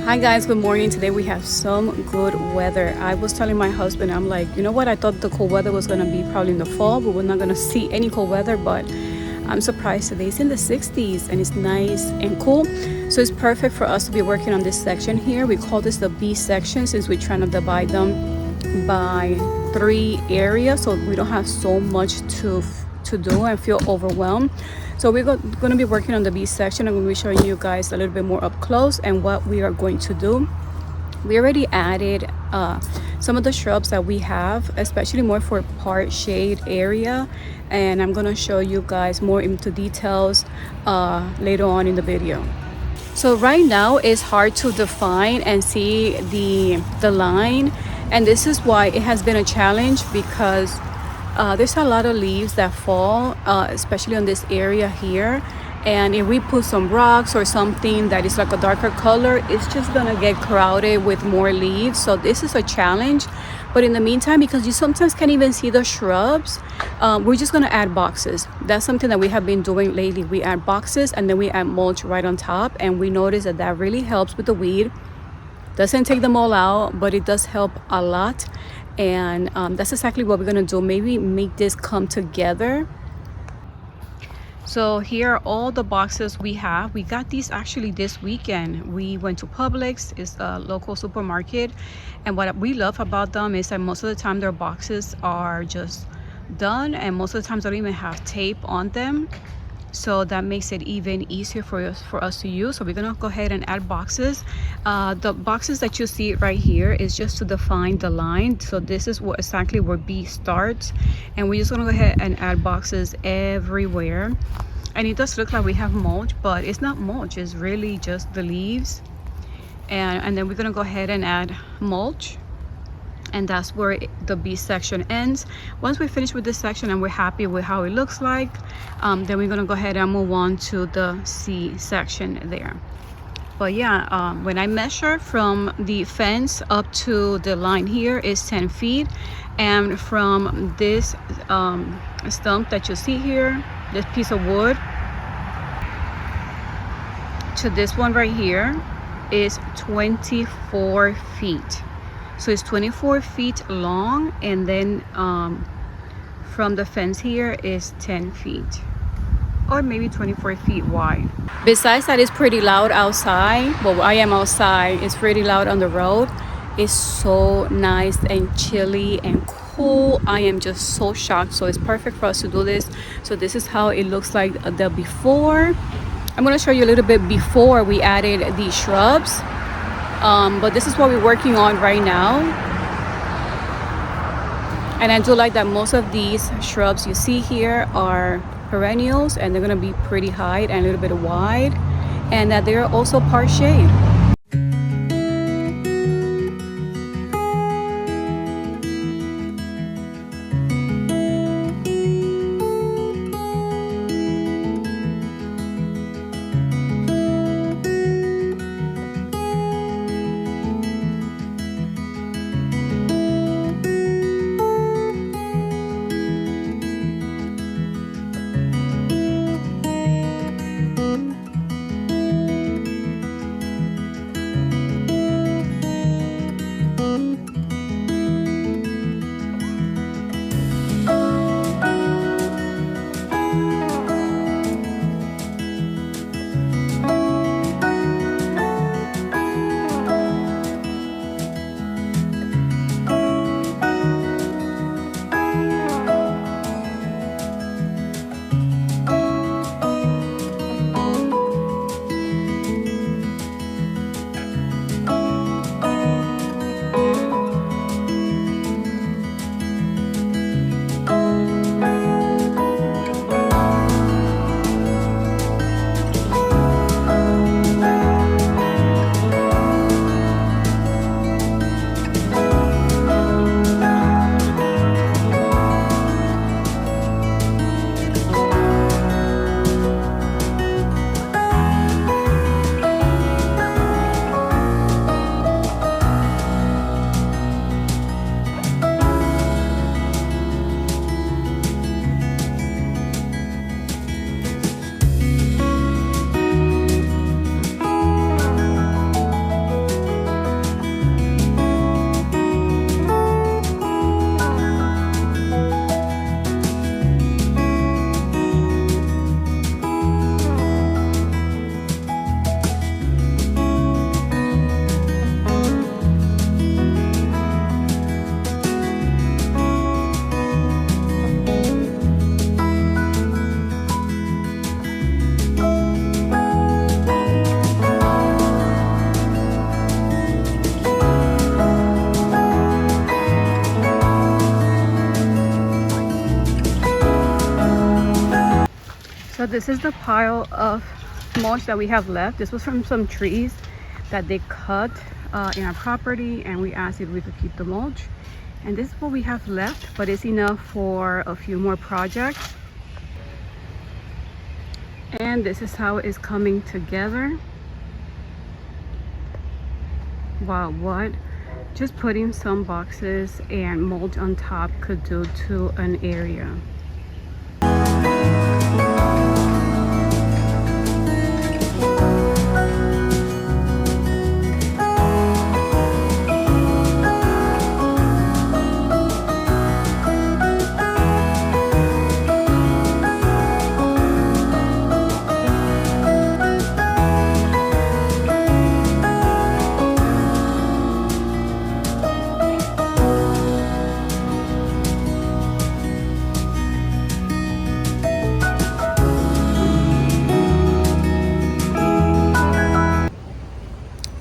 Hi guys, good morning. Today we have some good weather. I was telling my husband, I'm like, you know what? I thought the cold weather was gonna be probably in the fall, but we're not gonna see any cold weather. But I'm surprised today. It's in the 60s and it's nice and cool. So it's perfect for us to be working on this section here. We call this the B section since we're trying to divide them by 3 areas, so we don't have so much to do and feel overwhelmed. So we're going to be working on the B section. I'm going to be showing you guys a little bit more up close and what we are going to do. We already added some of the shrubs that we have, especially more for part shade area, and I'm going to show you guys more into details later on in the video. So right now it's hard to define and see the line, and this is why it has been a challenge because there's a lot of leaves that fall, especially on this area here. And if we put some rocks or something that is like a darker color, it's just gonna get crowded with more leaves. So this is a challenge. But in the meantime, because you sometimes can't even see the shrubs, we're just gonna add boxes. That's something that we have been doing lately. We add boxes and then we add mulch right on top. And we notice that that really helps with the weed. Doesn't take them all out, but it does help a lot. And that's exactly what we're gonna do. Maybe make this come together. So here are all the boxes we have. We got these actually this weekend. We went to Publix, it's a local supermarket, and what we love about them is that most of the time their boxes are just done, and most of the times they don't even have tape on them. So that makes it even easier for us to use. So we're gonna go ahead and add boxes. The boxes that you see right here is just to define the line. So this is what exactly where B starts, and we're just gonna go ahead and add boxes everywhere. And it does look like we have mulch, but it's not mulch, it's really just the leaves. And then we're gonna go ahead and add mulch, and that's where the B section ends. Once we finish with this section and we're happy with how it looks like, then we're gonna go ahead and move on to the C section there. But yeah, when I measure from the fence up to the line here is 10 feet, and from this stump that you see here, this piece of wood, to this one right here is 24 feet. So it's 24 feet long, and then from the fence here is 10 feet, or maybe 24 feet wide. Besides that, it's pretty loud outside. Well, I am outside. It's pretty loud on the road. It's so nice and chilly and cool. I am just so shocked. So it's perfect for us to do this. So this is how it looks like the before. I'm going to show you a little bit before we added these shrubs. But this is what we're working on right now, and I do like that most of these shrubs you see here are perennials, and they're going to be pretty high and a little bit wide, and that they're also part shade. this is the pile of mulch that we have left. This was from some trees that they cut in our property, and we asked if we could keep the mulch. And this is what we have left, but it's enough for a few more projects. And this is how it is coming together. Wow, what just putting some boxes and mulch on top could do to an area.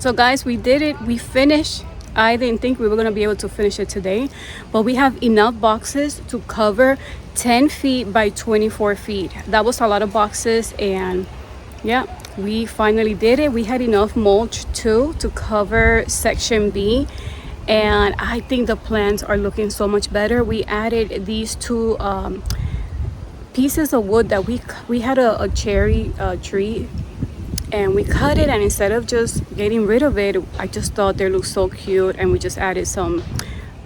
So guys, we did it. We finished. I didn't think we were going to be able to finish it today, but we have enough boxes to cover 10 feet by 24 feet. That was a lot of boxes, and yeah, we finally did it. We had enough mulch too to cover section B, and I think the plants are looking so much better. We added these two pieces of wood that we had a cherry tree, and we cut it, and instead of just getting rid of it, I just thought they looked so cute, and we just added some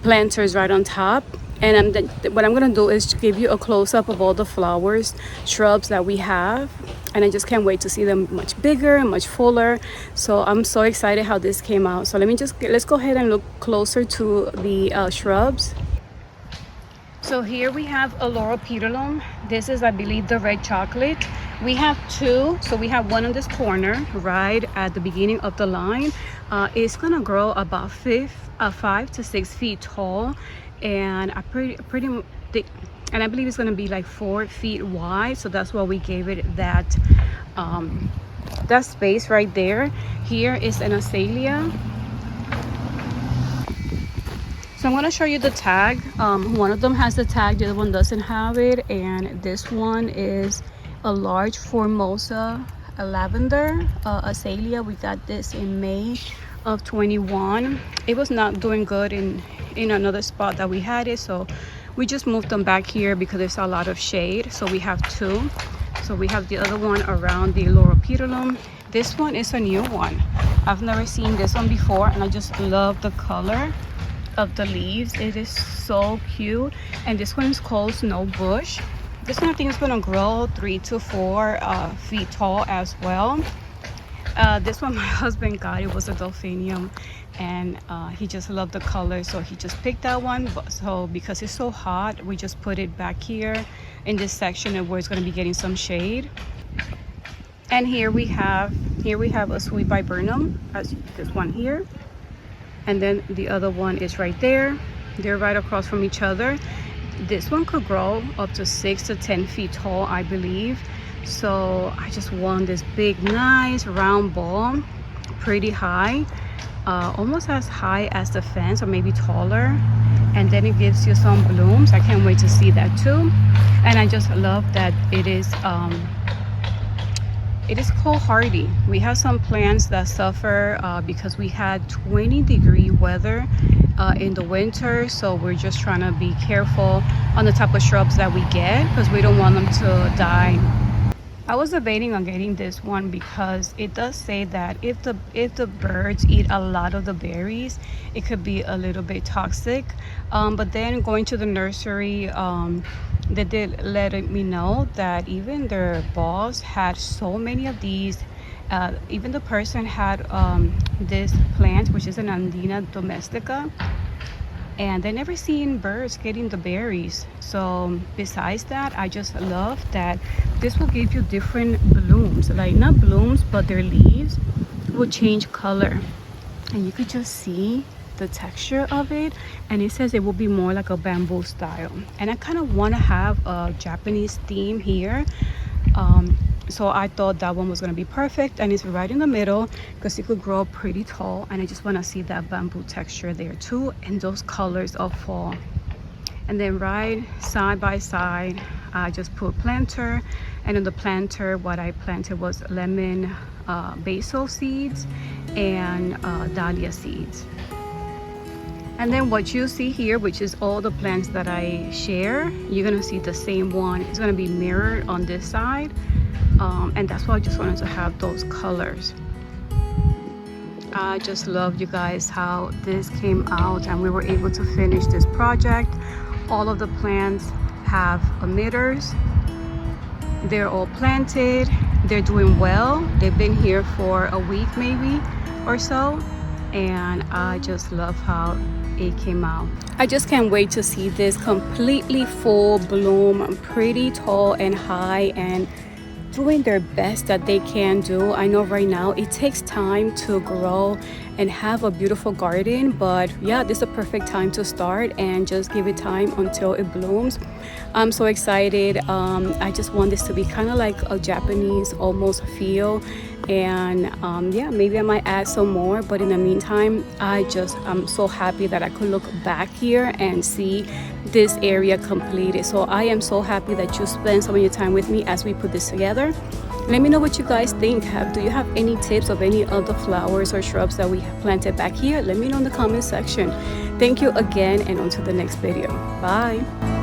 planters right on top. And what I'm gonna do is to give you a close-up of all the flowers, shrubs that we have, and I just can't wait to see them much bigger and much fuller. So I'm so excited how this came out. So let's go ahead and look closer to the shrubs. So here we have a Loropetalum. This is, I believe, the red chocolate. We have two, so we have one on this corner right at the beginning of the line. It's gonna grow about 5 to 6 feet tall, and pretty thick, and I believe it's gonna be like 4 feet wide. So that's why we gave it that space right there. Here is an azalea. So I'm going to show you the tag. One of them has the tag, the other one doesn't have it. And this one is a large Formosa lavender azalea. We got this in May of 21. It was not doing good in another spot that we had it, so we just moved them back here because there's a lot of shade. So we have two. So we have the other one around the Loropetalum. This one is a new one. I've never seen this one before, and I just love the color of the leaves. It is so cute. And this one is called Snow Bush. This one I think is going to grow 3 to 4 feet tall as well. This one my husband got, it was a delphinium, and he just loved the color, so he just picked that one. But so because it's so hot, we just put it back here in this section where it's going to be getting some shade. And here we have a sweet viburnum, as this one here. And then the other one is right there. They're right across from each other. This one could grow up to 6 to 10 feet tall, I believe. So I just want this big, nice round ball, pretty high, almost as high as the fence or maybe taller. And then it gives you some blooms. I can't wait to see that too. And I just love that it is cold hardy. We have some plants that suffer because we had 20-degree weather in the winter, so we're just trying to be careful on the type of shrubs that we get because we don't want them to die. I was debating on getting this one because it does say that if the birds eat a lot of the berries, it could be a little bit toxic. But then going to the nursery, they did let me know that even their balls had so many of these. Even the person had this plant, which is an Andina domestica, and they never seen birds getting the berries. So besides that, I just love that this will give you different blooms, like not blooms, but their leaves will change color, and you could just see the texture of it. And it says it will be more like a bamboo style, and I kind of want to have a Japanese theme here. So I thought that one was going to be perfect, and it's right in the middle because it could grow pretty tall, and I just want to see that bamboo texture there too, and those colors of fall. And then right side by side, I just put planter, and in the planter what I planted was lemon basil seeds and dahlia seeds. And then what you see here, which is all the plants that I share, you're gonna see the same one. It's gonna be mirrored on this side, and that's why I just wanted to have those colors. I just love, you guys, how this came out and we were able to finish this project. All of the plants have emitters. They're all planted. They're doing well. They've been here for a week maybe or so, and I just love how it came out. I just can't wait to see this completely full bloom, pretty tall and high, and doing their best that they can do. I know right now it takes time to grow and have a beautiful garden, but yeah, this is a perfect time to start and just give it time until it blooms. I'm so excited. I just want this to be kind of like a Japanese almost feel, and yeah, maybe I might add some more, but in the meantime I'm so happy that I could look back here and see this area completed. So I am so happy that you spent some of your time with me as we put this together. Let me know what you guys think. Do you have any tips of any other flowers or shrubs that we have planted back here? Let me know in the comment section. Thank you again, and on to the next video. Bye.